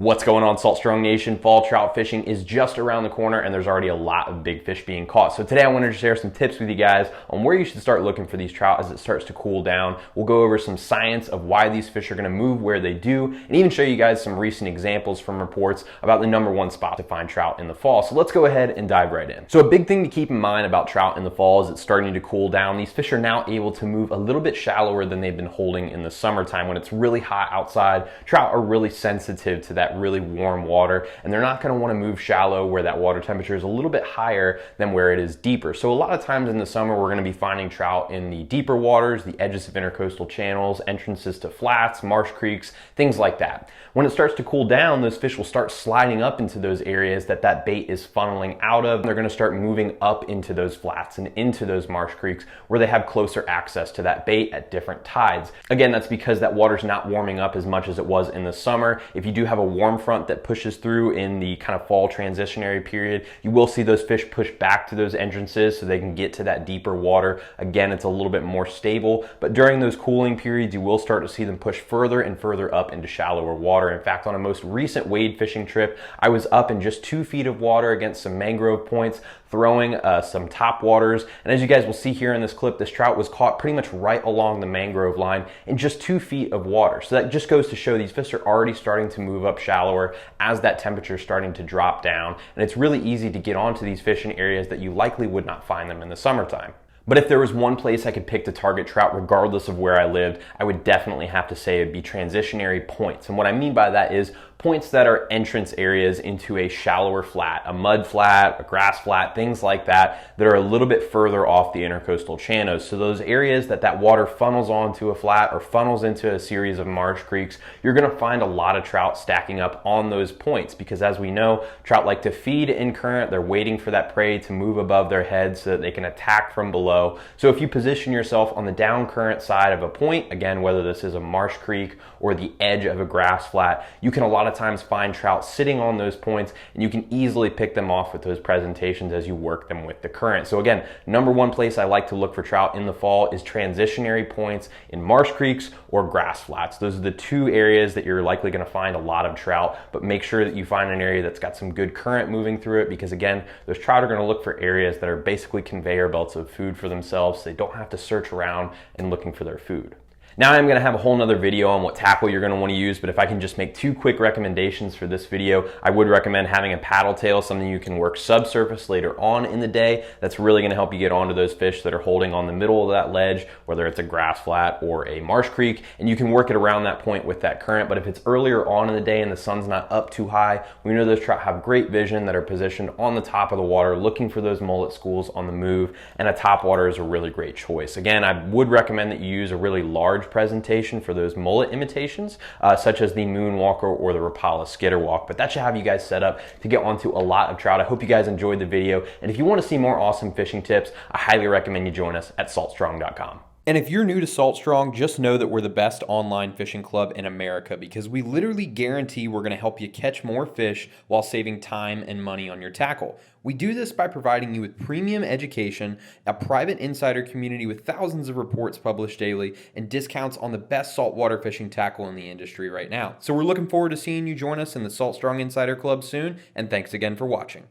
What's going on, Salt Strong Nation? Fall trout fishing is just around the corner and there's already a lot of big fish being caught. So today I wanted to share some tips with you guys on where you should start looking for these trout as it starts to cool down. We'll go over some science of why these fish are going to move where they do, and even show you guys some recent examples from reports about the #1 spot to find trout in the fall. So let's go ahead and dive right in. So a big thing to keep in mind about trout in the fall is it's starting to cool down. These fish are now able to move a little bit shallower than they've been holding in the summertime. When it's really hot outside, trout are really sensitive to that really warm water, and they're not going to want to move shallow where that water temperature is a little bit higher than where it is deeper. So a lot of times in the summer we're going to be finding trout in the deeper waters, the edges of intercoastal channels, entrances to flats, marsh creeks, things like that. When it starts to cool down, those fish will start sliding up into those areas that bait is funneling out of. They're going to start moving up into those flats and into those marsh creeks where they have closer access to that bait at different tides. Again, that's because that water's not warming up as much as it was in the summer. If you do have a warm front that pushes through in the kind of fall transitionary period, you will see those fish push back to those entrances so they can get to that deeper water. Again, it's a little bit more stable, but during those cooling periods, you will start to see them push further and further up into shallower water. In fact, on a most recent wade fishing trip, I was up in just 2 feet of water against some mangrove points, throwing some top waters. And as you guys will see here in this clip, this trout was caught pretty much right along the mangrove line in just 2 feet of water. So that just goes to show these fish are already starting to move up shallower as that temperature is starting to drop down. And it's really easy to get onto these fish in areas that you likely would not find them in the summertime. But if there was one place I could pick to target trout regardless of where I lived, I would definitely have to say it'd be transitionary points. And what I mean by that is points that are entrance areas into a shallower flat, a mud flat, a grass flat, things like that are a little bit further off the intercoastal channels. So those areas that water funnels onto a flat or funnels into a series of marsh creeks, you're gonna find a lot of trout stacking up on those points because, as we know, trout like to feed in current. They're waiting for that prey to move above their heads so that they can attack from below. So if you position yourself on the down current side of a point, again, whether this is a marsh creek or the edge of a grass flat, you can a lot of times find trout sitting on those points, and you can easily pick them off with those presentations as you work them with the current. So again, #1 place I like to look for trout in the fall is transitionary points in marsh creeks or grass flats. Those are the two areas that you're likely going to find a lot of trout, but make sure that you find an area that's got some good current moving through it, because again, those trout are going to look for areas that are basically conveyor belts of food for themselves, so they don't have to search around and looking for their food. Now I'm going to have a whole nother video on what tackle you're going to want to use, but if I can just make 2 quick recommendations for this video, I would recommend having a paddle tail, something you can work subsurface later on in the day. That's really going to help you get onto those fish that are holding on the middle of that ledge, whether it's a grass flat or a marsh creek, and you can work it around that point with that current. But if it's earlier on in the day and the sun's not up too high, we know those trout have great vision that are positioned on the top of the water looking for those mullet schools on the move, and a top water is a really great choice. Again, I would recommend that you use a really large presentation for those mullet imitations, such as the Moonwalker or the Rapala Skitterwalk. But that should have you guys set up to get onto a lot of trout. I hope you guys enjoyed the video, and if you want to see more awesome fishing tips, I highly recommend you join us at saltstrong.com. And if you're new to Salt Strong, just know that we're the best online fishing club in America, because we literally guarantee we're going to help you catch more fish while saving time and money on your tackle. We do this by providing you with premium education, a private insider community with thousands of reports published daily, and discounts on the best saltwater fishing tackle in the industry right now. So we're looking forward to seeing you join us in the Salt Strong Insider Club soon, and thanks again for watching.